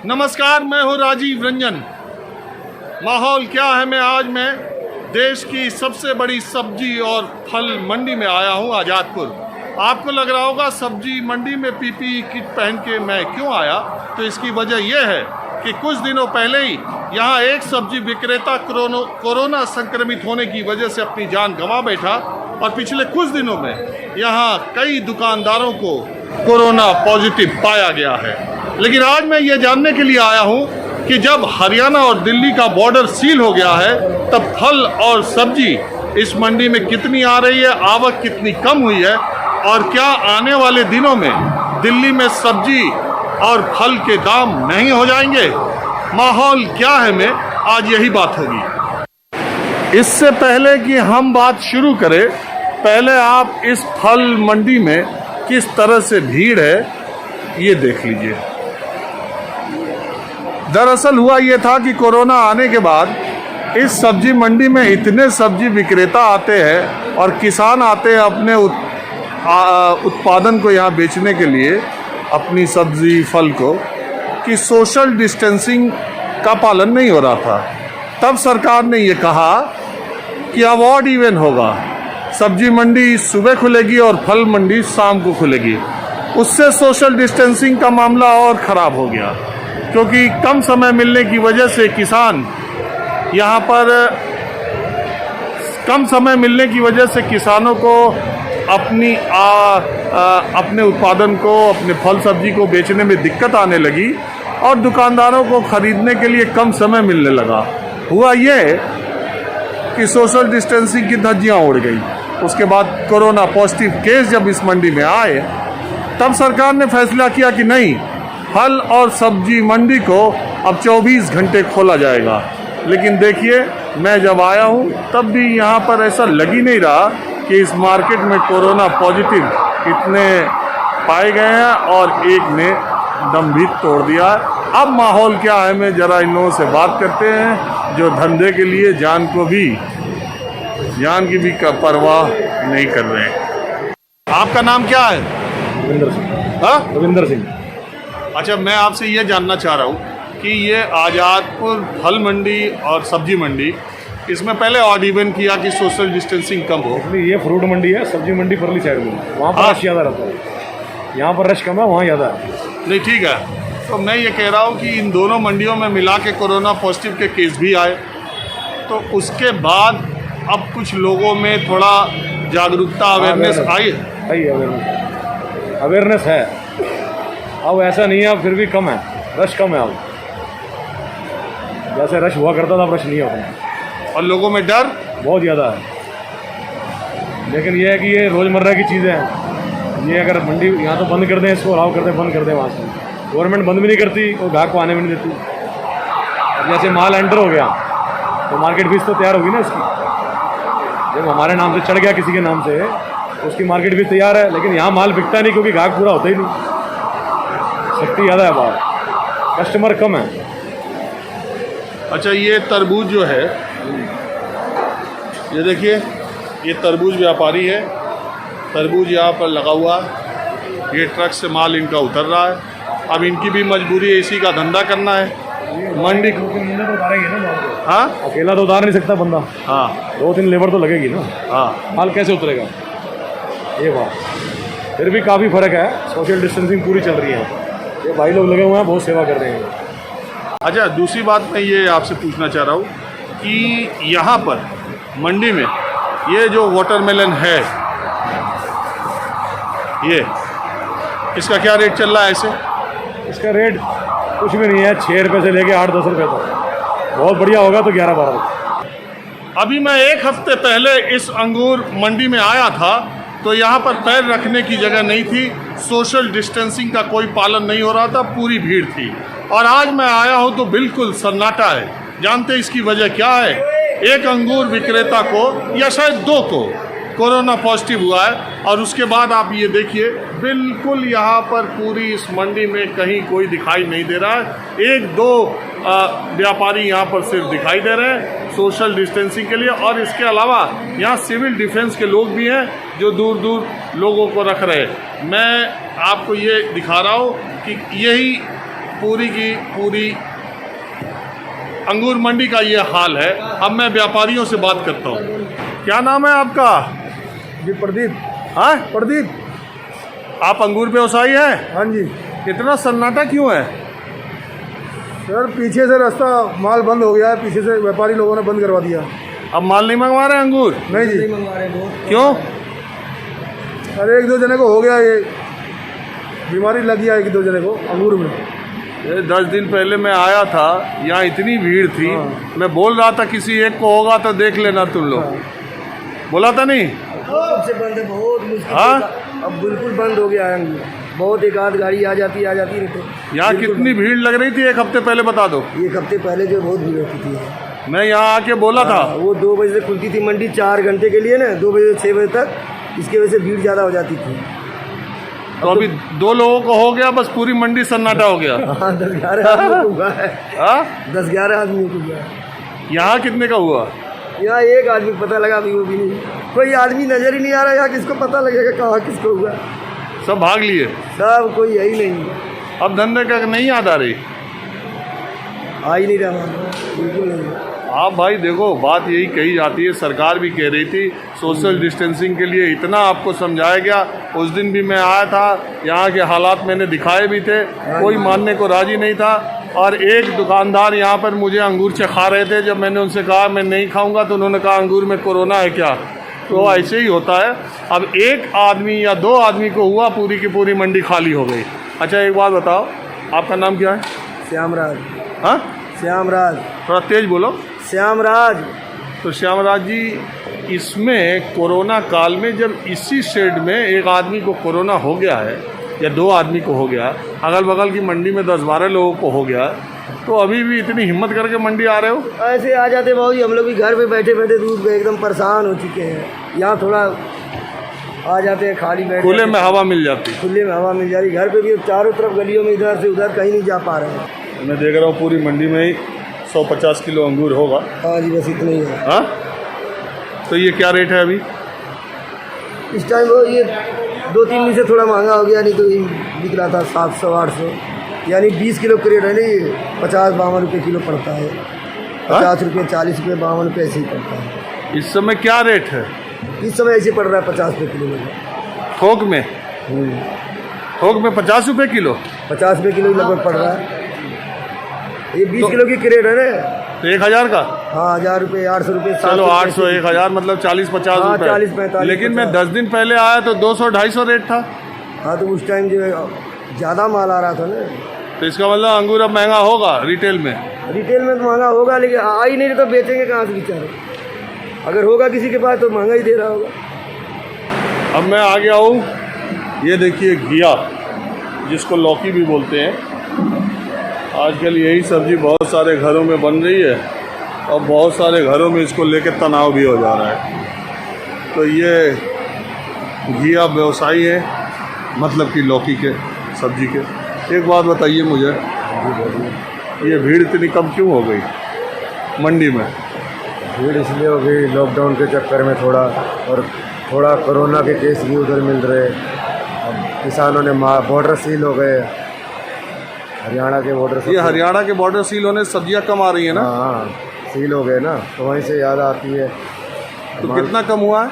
नमस्कार, मैं हूं राजीव रंजन। माहौल क्या है में आज मैं देश की सबसे बड़ी सब्जी और फल मंडी में आया हूं, आज़ादपुर। आपको लग रहा होगा सब्जी मंडी में पीपीई किट पहन के मैं क्यों आया, तो इसकी वजह यह है कि कुछ दिनों पहले ही यहां एक सब्जी विक्रेता कोरोना संक्रमित होने की वजह से अपनी जान गंवा बैठा और पिछले कुछ दिनों में यहां कई दुकानदारों को कोरोना पॉजिटिव पाया गया है। लेकिन आज मैं ये जानने के लिए आया हूँ कि जब हरियाणा और दिल्ली का बॉर्डर सील हो गया है तब फल और सब्जी इस मंडी में कितनी आ रही है, आवक कितनी कम हुई है और क्या आने वाले दिनों में दिल्ली में सब्जी और फल के दाम नहीं हो जाएंगे। माहौल क्या है में आज यही बात होगी। इससे पहले कि हम बात शुरू करें, पहले आप इस फल मंडी में किस तरह से भीड़ है ये देख लीजिए। दरअसल हुआ ये था कि कोरोना आने के बाद इस सब्जी मंडी में इतने सब्जी विक्रेता आते हैं और किसान आते हैं अपने उत्पादन को यहाँ बेचने के लिए, अपनी सब्जी फल को, कि सोशल डिस्टेंसिंग का पालन नहीं हो रहा था। तब सरकार ने ये कहा कि अब ऑड इवन होगा, सब्जी मंडी सुबह खुलेगी और फल मंडी शाम को खुलेगी। उससे सोशल डिस्टेंसिंग का मामला और ख़राब हो गया, क्योंकि कम समय मिलने की वजह से किसान यहाँ पर कम समय मिलने की वजह से किसानों को अपने उत्पादन को, अपने फल सब्जी को बेचने में दिक्कत आने लगी और दुकानदारों को खरीदने के लिए कम समय मिलने लगा। हुआ ये कि सोशल डिस्टेंसिंग की धज्जियाँ उड़ गई। उसके बाद कोरोना पॉजिटिव केस जब इस मंडी में आए तब सरकार ने फैसला किया कि नहीं, फल और सब्जी मंडी को अब 24 घंटे खोला जाएगा। लेकिन देखिए, मैं जब आया हूँ तब भी यहाँ पर ऐसा लग ही नहीं रहा कि इस मार्केट में कोरोना पॉजिटिव इतने पाए गए हैं और एक ने दम भी तोड़ दिया है। अब माहौल क्या है, मैं ज़रा इन लोगों से बात करते हैं जो धंधे के लिए जान की भी परवाह नहीं कर रहे हैं। आपका नाम क्या है? रविंदर सिंह। हाँ, रविंदर सिंह। अच्छा, मैं आपसे ये जानना चाह रहा हूँ कि ये आज़ादपुर फल मंडी और सब्जी मंडी, इसमें पहले ऑड इवन किया कि सोशल डिस्टेंसिंग कम हो। ये फ्रूट मंडी है, सब्जी मंडी परली साइड में, वहाँ पर रश ज़्यादा रहता है। यहाँ पर रश कम है, वहाँ ज़्यादा है। नहीं, ठीक है। तो मैं ये कह रहा हूँ कि इन दोनों मंडियों में मिला के कोरोना पॉजिटिव के केस भी आए, तो उसके बाद अब कुछ लोगों में थोड़ा जागरूकता, अवेयरनेस आई है। अवेयरनेस है, अब ऐसा नहीं है, अब फिर भी कम है, रश कम है। अब जैसे रश हुआ करता था अब रश नहीं होता और लोगों में डर बहुत ज़्यादा है। लेकिन ये है कि ये रोज़मर्रा की चीज़ें हैं। ये अगर मंडी यहाँ तो बंद कर दें, इसको अलाउ कर दें, बंद कर दें, वहाँ से गवर्नमेंट बंद भी नहीं करती और ग्राहक को आने भी नहीं देती। अब जैसे माल एंटर हो गया तो मार्केट फीस तो तैयार होगी ना इसकी। जब हमारे नाम से चढ़ गया किसी के नाम से, उसकी मार्केट फीस तैयार है, लेकिन यहाँ माल बिकता नहीं क्योंकि ग्राहक पूरा होता ही नहीं। शक्ति ज़्यादा है बाहर, कस्टमर कम है। अच्छा, ये तरबूज जो है, ये देखिए, ये तरबूज व्यापारी है, तरबूज यहाँ पर लगा हुआ है, ये ट्रक से माल इनका उतर रहा है। अब इनकी भी मजबूरी है, इसी का धंधा करना है। मंडी तो उतारेंगे ना, हाँ, अकेला तो उतार नहीं सकता बंदा। हाँ, 2-3 लेबर तो लगेगी ना। हाँ, माल कैसे उतरेगा? ये बात फिर भी काफ़ी फ़र्क है, सोशल डिस्टेंसिंग पूरी चल रही है। ये भाई लोग लगे हुए हैं, बहुत सेवा कर रहे हैं। अच्छा, दूसरी बात मैं ये आपसे पूछना चाह रहा हूँ कि यहाँ पर मंडी में ये जो वाटरमेलन है, ये इसका क्या रेट चल रहा है? ऐसे इसका रेट कुछ भी नहीं है, 6 रुपये से लेके 8-10 रुपये तक। बहुत बढ़िया होगा तो 11-12 रुपये। अभी मैं एक हफ्ते पहले इस अंगूर मंडी में आया था तो यहाँ पर पैर रखने की जगह नहीं थी, सोशल डिस्टेंसिंग का कोई पालन नहीं हो रहा था, पूरी भीड़ थी। और आज मैं आया हूँ तो बिल्कुल सन्नाटा है। जानते इसकी वजह क्या है? एक अंगूर विक्रेता को या शायद 2 को कोरोना पॉजिटिव हुआ है और उसके बाद आप ये देखिए, बिल्कुल यहाँ पर पूरी इस मंडी में कहीं कोई दिखाई नहीं दे रहा है। 1-2 व्यापारी यहाँ पर सिर्फ दिखाई दे रहे हैं सोशल डिस्टेंसिंग के लिए, और इसके अलावा यहाँ सिविल डिफेंस के लोग भी हैं जो दूर दूर लोगों को रख रहे हैं। मैं आपको ये दिखा रहा हूँ कि यही पूरी की पूरी अंगूर मंडी का ये हाल है। अब मैं व्यापारियों से बात करता हूँ। क्या नाम है आपका? जी प्रदीप। हाँ, प्रदीप। आप अंगूर व्यवसायी हैं? हाँ जी इतना सन्नाटा क्यों है? सर, पीछे से रास्ता माल बंद हो गया है, पीछे से व्यापारी लोगों ने बंद करवा दिया। अब माल नहीं मंगवा रहे अंगूर? नहीं जी, क्यों? अरे एक दो जने को हो गया, ये बीमारी लग गया एक दो जने को अंगूर में। ये 10 दिन पहले मैं आया था, यहाँ इतनी भीड़ थी। हाँ। मैं बोल रहा था किसी एक को होगा तो देख लेना तुम लोग। बोला था नहीं? से बंद है, बहुत मुश्किल हाँ? से अब बिल्कुल बंद हो गया है अंगूर। बहुत एक आध गाड़ी आ जाती नहीं तो यहाँ कितनी भीड़ लग रही थी एक हफ्ते पहले बता दो। एक हफ्ते पहले जो बहुत भीड़ होती थी। मैं यहाँ आके बोला था। वो 2 बजे से खुलती थी मंडी 4 घंटे के लिए ना, 2 बजे से 6 बजे तक। इसकी वजह से भीड़ ज़्यादा हो जाती थी। तो अभी 2 लोगों को हो गया, बस पूरी मंडी सन्नाटा हो गया। हाँ, 10-11 आदमी को हुआ है। हाँ? 10-11 आदमी को हुआ है। यहाँ कितने का हुआ? यहाँ एक आदमी को पता लगा, अभी वो भी नहीं, कोई आदमी नजर ही नहीं आ रहा। यहाँ किसको पता लगेगा कहाँ किसको हुआ? सब भाग लिए। सब कोई यही नहीं, अब धंधे का नहीं याद आ रही? आ ही नहीं रहा, बिल्कुल नहीं। आप भाई देखो, बात यही कही जाती है, सरकार भी कह रही थी सोशल डिस्टेंसिंग के लिए इतना आपको समझाया गया। उस दिन भी मैं आया था, यहाँ के हालात मैंने दिखाए भी थे, कोई मानने को राजी नहीं था। और एक दुकानदार यहाँ पर मुझे अंगूर चखा रहे थे। जब मैंने उनसे कहा मैं नहीं खाऊंगा तो उन्होंने कहा अंगूर में कोरोना है क्या? तो ऐसे ही होता है। अब एक आदमी या 2 आदमी को हुआ, पूरी की पूरी मंडी खाली हो गई। अच्छा एक बात बताओ, आपका नाम क्या है? श्यामराज। हाँ, श्यामराज। थोड़ा तेज बोलो। श्यामराज। तो श्यामराज जी, इसमें कोरोना काल में जब इसी शेड में एक आदमी को कोरोना हो गया है या 2 आदमी को हो गया, अगल बगल की मंडी में 10-12 लोगों को हो गया, तो अभी भी इतनी हिम्मत करके मंडी आ रहे हो? ऐसे आ जाते बाबू जी, हम लोग भी घर पे बैठे बैठे दूध पे एकदम परेशान हो चुके हैं। यहाँ थोड़ा आ जाते हैं, खाली बैठे, खुले में हवा मिल जाती। खुले में हवा मिल जा रही। घर पे भी चारों तरफ गलियों में इधर से उधर कहीं नहीं जा पा रहे हैं। मैं देख रहा हूँ पूरी मंडी में ही 150 किलो अंगूर होगा। हाँ जी, बस इतना ही है। हाँ, तो ये क्या रेट है अभी इस टाइम? वो ये 2-3 दिन से थोड़ा महंगा हो गया, नहीं तो ये बिक रहा था 700-800। यानी 20 किलो क्रेट है ना, ये 50-52 रुपये किलो पड़ता है। 50 रुपये, 40 रुपये, 52 रुपये ऐसे ही पड़ता है। इस समय क्या रेट है? इस समय ऐसे पड़ रहा है 50 रुपये किलो में। थोक में? थोक में 50 रुपये किलो? 50 रुपये किलो ही लगभग पड़ रहा है। ये 20 किलो की क्रेट है ना। तो 1000 का? हाँ, 1000 रुपये, 800 रुपये, चलो 800, 1000 मतलब 40-50 हाँ, रुपये। 40-45। लेकिन मैं 10 दिन पहले आया तो 200-250 रेट था। हाँ, तो उस टाइम जो है ज़्यादा माल आ रहा था ना। तो इसका मतलब अंगूर अब महंगा होगा रिटेल में? रिटेल में तो महंगा होगा, लेकिन आ ही नहीं तो बेचेंगे कहाँ से बेचारे? अगर होगा किसी के पास तो महंगा ही दे रहा होगा। अब मैं आ गया हूँ, ये देखिए घिया, जिसको लौकी भी बोलते हैं। आजकल यही सब्ज़ी बहुत सारे घरों में बन रही है और बहुत सारे घरों में इसको लेकर तनाव भी हो जा रहा है। तो ये घिया व्यवसायी है, मतलब कि लौकी के सब्जी के। एक बात बताइए मुझे, ये भीड़ इतनी कम क्यों हो गई मंडी में? भीड़ इसलिए हो गई लॉकडाउन के चक्कर में थोड़ा, और थोड़ा कोरोना के केस भी उधर मिल रहे। अब किसानों ने बॉर्डर सील हो गए, हरियाणा के बॉर्डर। ये हरियाणा के बॉर्डर सील होने से सब्जियां कम आ रही है ना? हाँ, सील हो गए ना, तो वहीं से याद आती है। तो कितना कम हुआ है?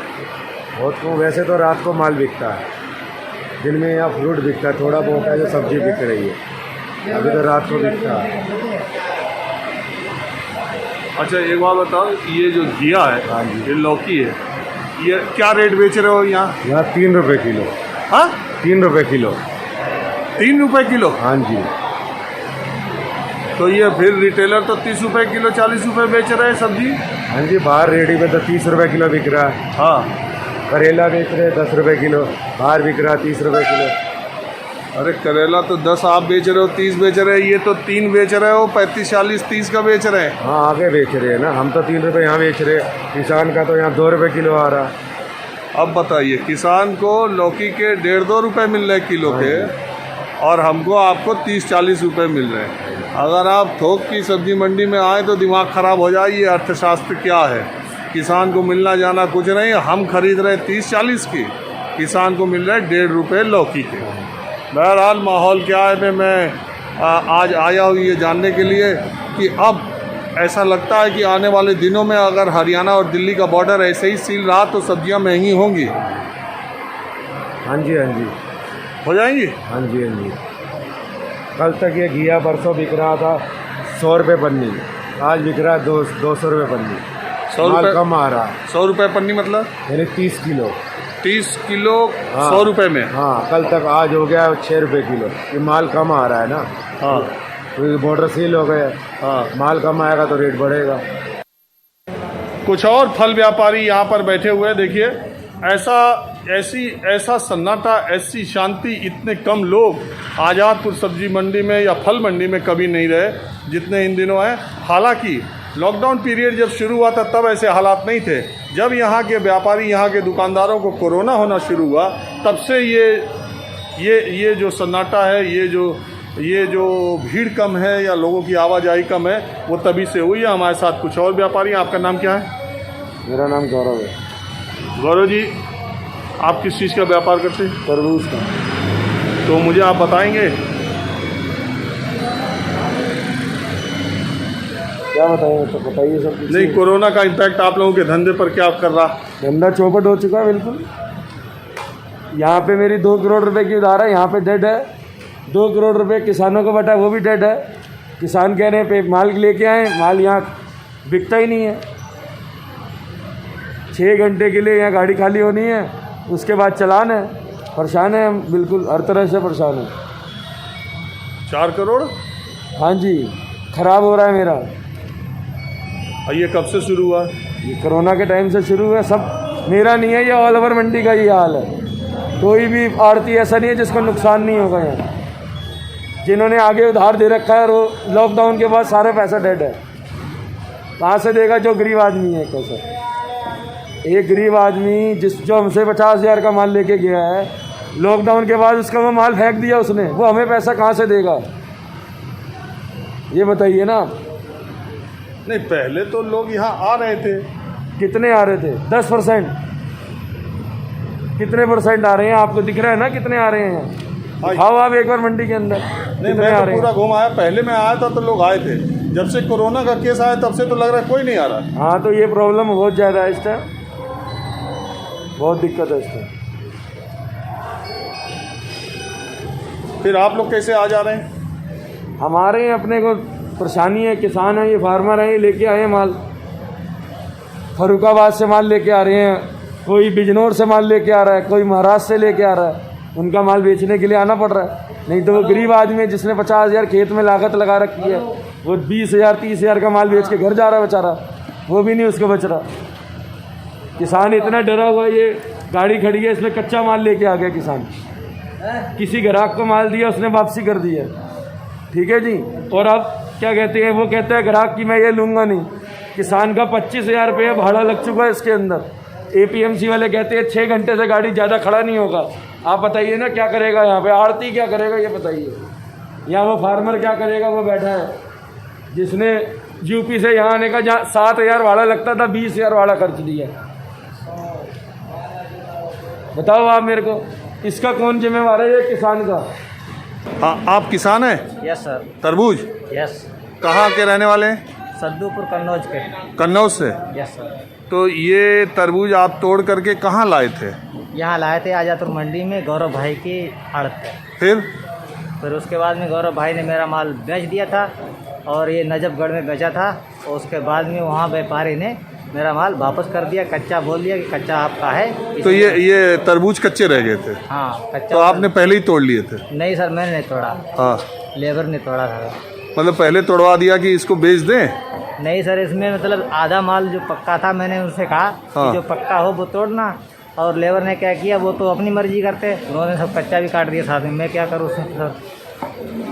बहुत कम। वैसे तो रात को माल बिकता है, दिन में यहाँ फ्रूट बिकता है, थोड़ा बहुत है जो सब्जी बिक रही है। अभी तो रात को बिकता है। अच्छा एक बात बताओ, ये जो घिया है, हाँ जी, ये लौकी है, ये क्या रेट बेच रहे हो यहाँ? यहाँ 3 रुपये किलो। हाँ, 3 रुपये किलो। 3 रुपये किलो? हाँ जी। तो ये फिर रिटेलर तो 30 रुपये किलो, 40 रुपये बेच रहे हैं सब्जी। हाँ जी, बाहर रेडी में तो 30 रुपये किलो बिक रहा है। हाँ, करेला बेच रहे 10 रुपये किलो, बाहर बिक रहा 30 रुपये किलो। अरे करेला तो 10 आप बेच रहे हो, 30 बेच रहे हैं, ये तो 3 बेच रहे हो, 35, 40, 30 का बेच रहे हैं। हाँ, आगे बेच रहे हैं ना, हम तो 3 रुपये यहाँ बेच रहे हैं। किसान का तो यहाँ 2 रुपये किलो आ रहा। अब बताइए, किसान को लौकी के 1.5-2 रुपये मिल रहे किलो के, और हमको आपको 30-40 रुपये मिल रहे हैं। अगर आप थोक की सब्जी मंडी में आए तो दिमाग ख़राब हो जाए। ये अर्थशास्त्र क्या है? किसान को मिलना जाना कुछ नहीं, हम खरीद रहे 30-40 की, किसान को मिल रहा है 1.5 रुपये लौकी के। बहरहाल माहौल क्या है मैं आज आया हूँ ये जानने के लिए कि अब ऐसा लगता है कि आने वाले दिनों में अगर हरियाणा और दिल्ली का बॉर्डर ऐसे ही सील रहा तो सब्जियां महंगी होंगी। हाँ जी, हाँ जी, हो जाएंगी। हाँ जी, हाँ जी। कल तक ये घिया परसों बिक रहा था 100 रुपये पन्नी, आज बिक रहा है 200 रुपये पन्नी। 100 माल रुपये, कम आ रहा है। 100 रुपये पन्नी मतलब यानी 30 किलो। 30 किलो हाँ। 100 रुपये में। हाँ, कल तक, आज हो गया 6 रुपये किलो। ये माल कम आ रहा है ना, हाँ क्योंकि बॉर्डर सील हो गया। हाँ। माल कम आएगा तो रेट बढ़ेगा। कुछ और फल व्यापारी यहाँ पर बैठे हुए हैं। देखिए ऐसा सन्नाटा, ऐसी शांति, इतने कम लोग आज़ादपुर सब्जी मंडी में या फल मंडी में कभी नहीं रहे जितने इन दिनों हैं। हालांकि लॉकडाउन पीरियड जब शुरू हुआ था तब ऐसे हालात नहीं थे। जब यहाँ के व्यापारी, यहाँ के दुकानदारों को कोरोना होना शुरू हुआ तब से ये जो सन्नाटा है, ये जो भीड़ कम है या लोगों की आवाजाही कम है, वो तभी से हुई है। हमारे साथ कुछ और व्यापारी हैं। आपका नाम क्या है? मेरा नाम गौरव है। गौरव जी, आप किस चीज़ का व्यापार करते हैं? तरबूज का। तो मुझे आप बताएंगे क्या बताइए, तो बताइए सब कुछ। नहीं, कोरोना का इम्पैक्ट आप लोगों के धंधे पर क्या कर रहा? धंधा चौपट हो चुका है बिल्कुल। यहाँ पे मेरी 2 करोड़ रुपए की उधार है, यहाँ पे डेड है। 2 करोड़ रुपए किसानों को बटा है, वो भी डेड है। किसान कह रहे हैं पे माल लेके आए, माल यहाँ बिकता ही नहीं है। 6 घंटे के लिए यहाँ गाड़ी खाली होनी है, उसके बाद चलान है। परेशान है हम, बिल्कुल हर तरह से परेशान है। 4 करोड़? हाँ जी, ख़राब हो रहा है मेरा। और ये कब से शुरू हुआ? ये कोरोना के टाइम से शुरू हुआ। सब मेरा नहीं है, ये ऑल ओवर मंडी का ये हाल है। कोई भी आड़ती ऐसा नहीं है जिसको नुकसान नहीं होगा। यहाँ जिन्होंने आगे उधार दे रखा है, वो लॉकडाउन के बाद सारे पैसा डेड है। कहाँ से देगा जो गरीब आदमी है? कैसा एक गरीब आदमी जो हमसे 50,000 का माल लेके गया है, लॉकडाउन के बाद उसका वो माल फेंक दिया उसने, वो हमें पैसा कहाँ से देगा? ये बताइए ना। नहीं, पहले तो लोग यहाँ आ रहे थे। कितने आ रहे थे? 10%। कितने परसेंट आ रहे हैं? आपको दिख रहा है ना कितने आ रहे हैं? दिखाओ आप एक बार मंडी के अंदर। नहीं, मैं तो पूरा घूम आया। पहले मैं आया था तो लोग आए थे। जब से कोरोना का केस आया तब से तो लग रहा है कोई नहीं आ रहा। हाँ, तो ये प्रॉब्लम बहुत ज़्यादा है इस टाइम, बहुत दिक्कत है इस टाइम। फिर आप लोग कैसे आ जा रहे हैं? हमारे अपने को परेशानी है, किसान है, ये फार्मर है, ये लेके आए हैं माल। फरुखाबाद से माल लेके आ रहे हैं, कोई बिजनौर से माल लेके आ रहा है, कोई महाराष्ट्र से लेके आ रहा है। उनका माल बेचने के लिए आना पड़ रहा है। नहीं तो वो गरीब आदमी है जिसने 50,000 खेत में लागत लगा रखी है, वो 20,000 30,000 का माल बेच के घर जा रहा है बेचारा, वो भी नहीं उसको बच रहा। किसान इतना डरा हुआ, ये गाड़ी खड़ी है, इसमें कच्चा माल लेके आ गया किसान। किसी ग्राहक को माल दिया, उसने वापसी कर दी है। ठीक है जी। और अब क्या कहते हैं, वो कहता है ग्राहक की मैं ये लूँगा नहीं। किसान का 25,000 रुपये भाड़ा लग चुका है इसके अंदर। APMC वाले कहते हैं 6 घंटे से गाड़ी ज़्यादा खड़ा नहीं होगा। आप बताइए ना क्या करेगा यहाँ पे? आड़ती क्या करेगा ये बताइए? यहाँ वो फार्मर क्या करेगा? वो बैठा है जिसने यूपी से यहाँ आने का, जहाँ 7,000 भाड़ा लगता था, 20,000 भाड़ा खर्च दिया। बताओ आप मेरे को, इसका कौन जिम्मेवार है? ये किसान का। हाँ, आप किसान हैं? Yes sir. तरबूज यस। कहाँ के रहने वाले हैं? सद्दूपुर कन्नौज के। कन्नौज से? Yes sir. तो ये तरबूज आप तोड़ करके कहाँ लाए थे? यहाँ लाए थे आजादपुर मंडी में, गौरव भाई की आड़त पे। फिर उसके बाद में गौरव भाई ने मेरा माल बेच दिया था और ये नजफगढ़ में बेचा था। और उसके बाद में वहाँ व्यापारी ने मेरा माल वापस कर दिया, कच्चा बोल दिया कि कच्चा आपका है। तो ये तरबूज कच्चे रह गए थे? हाँ, कच्चा। तो आपने पहले ही तोड़ लिए थे? नहीं सर, मैंने नहीं तोड़ा। हाँ, लेबर ने तोड़ा था। मतलब पहले तोड़वा दिया कि इसको बेच दें? नहीं सर, इसमें मतलब आधा माल जो पक्का था, मैंने उनसे कहा हाँ। कि जो पक्का हो वो तोड़ना। और लेबर ने क्या किया, वो तो अपनी मर्जी करते, उन्होंने सब कच्चा भी काट दिया साथ में। मैं क्या करूँ सर?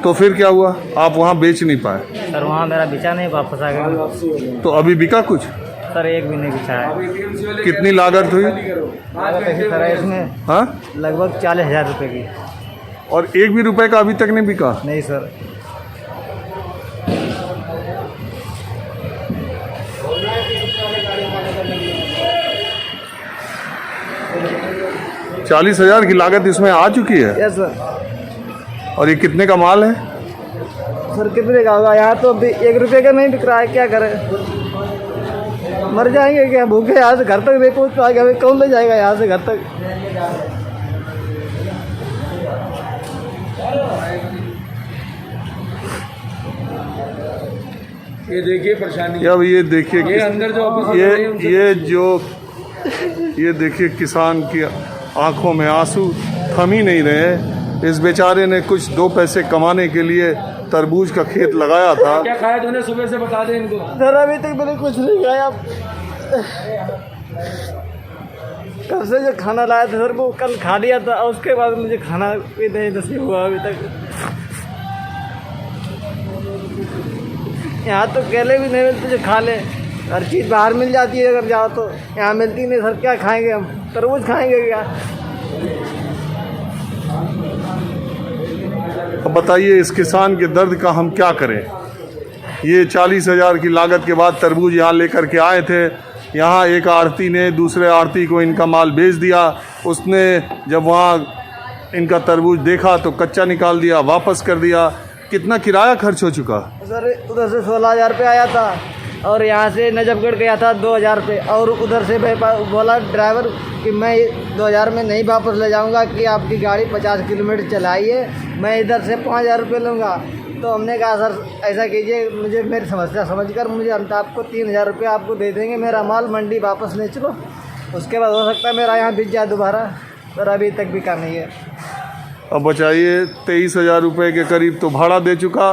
तो फिर क्या हुआ? आप वहाँ बेच नहीं पाए? सर वहाँ मेरा बिचा नहीं, वापस आ गया। तो अभी बिका कुछ? सर एक भी नहीं बिछा है। कितनी लागत हुई? लागत ऐसी तरह इसमें हाँ, लगभग 40,000 रुपये की। और 1 भी रुपए का अभी तक नहीं बिका? नहीं सर। ₹40,000 की लागत इसमें आ चुकी है? Yes sir. और ये कितने का माल है? सर कितने का होगा? यहाँ तो अभी 1 रुपये का नहीं बिक रहा है, क्या करें? मर जाएंगे क्या भूखे? यहाँ से घर तक नहीं पहुँच पाएंगे, हमें कौन ले जाएगा यहाँ से घर तक? ये देखिए परेशानी। अब ये देखिए ये अंदर जो ये देखिए किसान की आंखों में आंसू थम ही नहीं रहे। इस बेचारे ने कुछ 2 पैसे कमाने के लिए तरबूज का खेत लगाया था। क्या खाया तूने सुबह से, बता दे इनको। सर अभी तक मैंने कुछ नहीं खाया। कल से जो खाना लाया था सर वो कल खा लिया था, और उसके बाद मुझे खाना भी नहीं नसीब हुआ अभी तक। यहाँ तो केले भी नहीं मिलते जो खा ले, हर चीज़ बाहर मिल जाती है अगर जाओ तो, यहाँ मिलती नहीं। सर क्या खाएंगे हम? तरबूज खाएंगे क्या? अब बताइए इस किसान के दर्द का हम क्या करें। ये 40,000 की लागत के बाद तरबूज यहाँ लेकर के आए थे। यहाँ एक आढ़ती ने दूसरे आढ़ती को इनका माल बेच दिया। उसने जब वहाँ इनका तरबूज देखा तो कच्चा निकाल दिया, वापस कर दिया। कितना किराया खर्च हो चुका? सर उधर से 16,000 रुपये आया था, और यहाँ से नजफगढ़ गया था 2,000 रुपये, और उधर से बोला ड्राइवर कि मैं 2,000 में नहीं वापस ले जाऊँगा, कि आपकी गाड़ी 50 किलोमीटर चलाइए, मैं इधर से 5,000 रुपये लूँगा। तो हमने कहा सर ऐसा कीजिए, मुझे मेरी समस्या समझकर मुझे अंत आपको 3,000 रुपये आपको दे देंगे, मेरा माल मंडी वापस ले चलो, उसके बाद हो सकता है मेरा यहाँ बिक जाए दोबारा। सर अभी तक बिका नहीं है। अब बचाइए 23,000 रुपये के करीब तो भाड़ा दे चुका,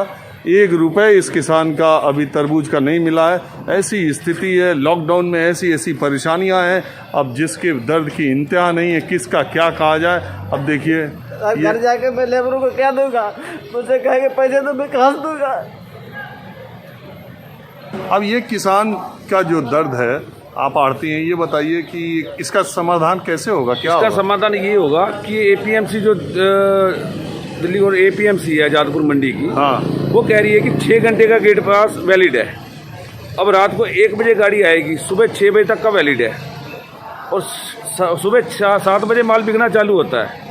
1 रुपये इस किसान का अभी तरबूज का नहीं मिला है। ऐसी स्थिति है, लॉकडाउन में ऐसी परेशानियां हैं। अब जिसके दर्द की इंतहा नहीं है, किसका क्या कहा जाए। अब देखिए घर जाके मैं लेबरों को क्या दूंगा? मुझसे कहेंगे पैसे तो मैं कहाँ से दूंगा? अब ये किसान का जो दर्द है, आप आढ़ती हैं, ये बताइए कि इसका समाधान कैसे होगा? क्या इसका होगा? समाधान ये होगा कि एपीएमसी जो दिल्ली और एपीएमसी है आजादपुर मंडी की, हाँ, वो कह रही है कि 6 घंटे का गेट पास वैलिड है। अब रात को 1 बजे गाड़ी आएगी, सुबह 6 बजे तक का वैलिड है, और सुबह 7 बजे माल बिकना चालू होता है।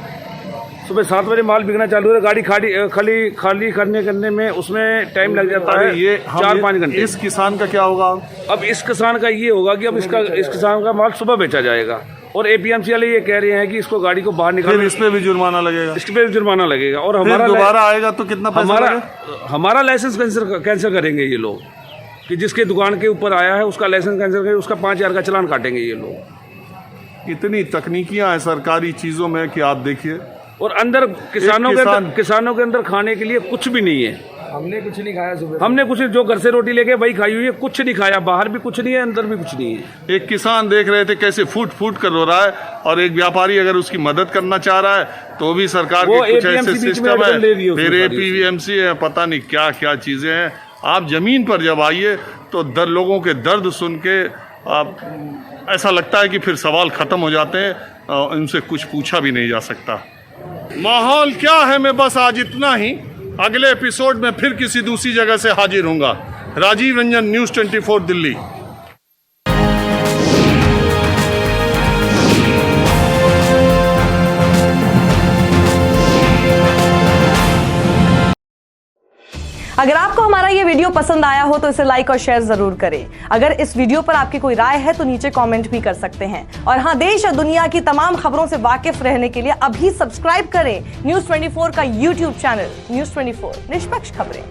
सुबह 7 बजे माल बिकना चालू होता है, गाड़ी खाली करने में उसमें टाइम लग जाता है, ये 4-5 घंटे। इस किसान का क्या होगा? अब इस किसान का ये होगा कि अब इस किसान का माल सुबह बेचा जाएगा, और एपीएमसी वाले ये कह रहे हैं कि इसको गाड़ी को बाहर निकाल, इस पे भी जुर्माना लगेगा। इसके पे भी जुर्माना लगेगा, और फिर हमारा दोबारा आएगा तो कितना पैसा लगेगा? हमारा लाइसेंस कैंसिल करेंगे ये लोग, कि जिसके दुकान के ऊपर आया है उसका लाइसेंस कैंसिल करेंगे, उसका 5,000 का चालान काटेंगे ये लोग। इतनी तकनीकियां हैं सरकारी चीज़ों में कि आप देखिए। और अंदर किसानों के अंदर खाने के लिए कुछ भी नहीं है। हमने कुछ नहीं खाया सुबह, हमने कुछ, जो घर से रोटी लेके वही खाई हुई है, कुछ नहीं खाया। बाहर भी कुछ नहीं है, अंदर भी कुछ नहीं है। एक किसान देख रहे थे कैसे फूट कर रो रहा है, और एक व्यापारी अगर उसकी मदद करना चाह रहा है तो भी सरकार के कुछ ऐसे सिस्टम है, फिर एपीएमसी है, पता नहीं क्या क्या चीज़ें हैं। आप ज़मीन पर जब आइए तो लोगों के दर्द सुन के आप ऐसा लगता है कि फिर सवाल ख़त्म हो जाते हैं, उनसे कुछ पूछा भी नहीं जा सकता। माहौल क्या है मैं बस आज इतना ही। अगले एपिसोड में फिर किसी दूसरी जगह से हाजिर होऊंगा। राजीव रंजन, न्यूज़ 24 दिल्ली। अगर आपको हमारा ये वीडियो पसंद आया हो तो इसे लाइक और शेयर जरूर करें। अगर इस वीडियो पर आपकी कोई राय है तो नीचे कमेंट भी कर सकते हैं। और हाँ, देश और दुनिया की तमाम खबरों से वाकिफ रहने के लिए अभी सब्सक्राइब करें न्यूज़ 24 का यूट्यूब चैनल। न्यूज़ 24, निष्पक्ष खबरें।